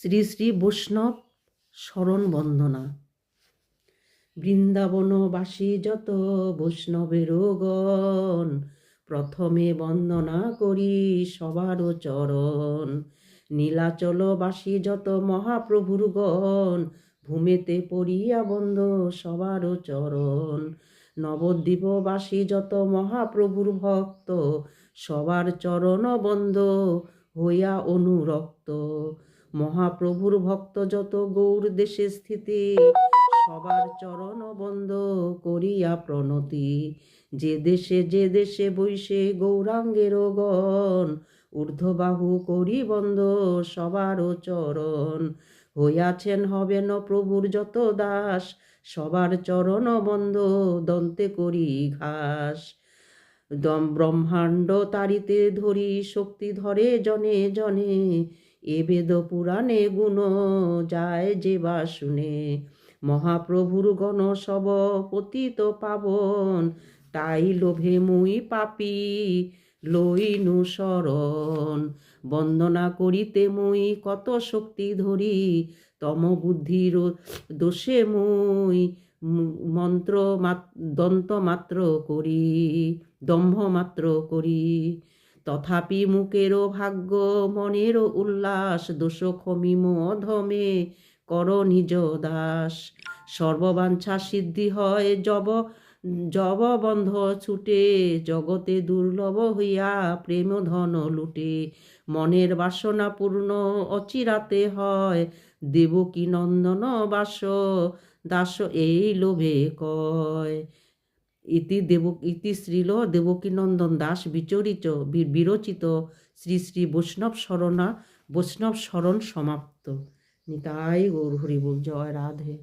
শ্রী শ্রী বৈষ্ণব শরণ বন্দনা। বৃন্দাবনবাসী যত বৈষ্ণবেরও গণ, প্রথমে বন্দনা করি সবারও চরণ। নীলাচলবাসী যত মহাপ্রভুর গণ, ভূমেতে পড়িয়া বন্দ সবারও চরণ। নবদ্বীপবাসী যত মহাপ্রভুর ভক্ত, সবার চরণ বন্দ হইয়া অনুরক্ত। মহাপ্রভুর ভক্ত যত গৌর দেশে স্থিতি, সবার চরণ বন্দ করিয়া প্রণতি। যে দেশে বৈশে গৌরাঙ্গের গণ, ঊর্ধ্ববাহু করি বন্দ সবারও চরণ। হইয়াছেন হবেন প্রভুর যত দাস, সবার চরণ বন্দ দন্তে করি ঘাস। ব্রহ্মাণ্ড তারিতে ধরি শক্তি ধরে জনে জনে, এ বেদ পুরাণে গুণ যায় যে বা শুনে। মহাপ্রভুর গণ সব পতিত পাবন, তাই লোভে মুই পাপি লইনু শরণ। বন্দনা করিতে মুই কত শক্তি ধরি, তম বুদ্ধির দোষে মুই মন্ত্র দন্ত মাত্র করি, দম্ভ মাত্র করি। তথাপি মুখেরও ভাগ্য মনেরও উল্লাস, দোষ ক্ষমিম অধমে কর নিজ দাস। সর্ববাঞ্ছা সিদ্ধি হয় জব বন্ধ ছুটে, জগতে দুর্লভ হইয়া প্রেম ধন লুটে। মনের বাসনা পূর্ণ অচিরাতে হয়, দেবকী নন্দন বাস দাস এই লোভে কয়। ইতি শ্রীল দেবকীনন্দন দাস বিরচিত শ্রী শ্রী বৈষ্ণব শরণ সমাপ্ত। নিতাই গৌর হরি বল। জয় রাধে।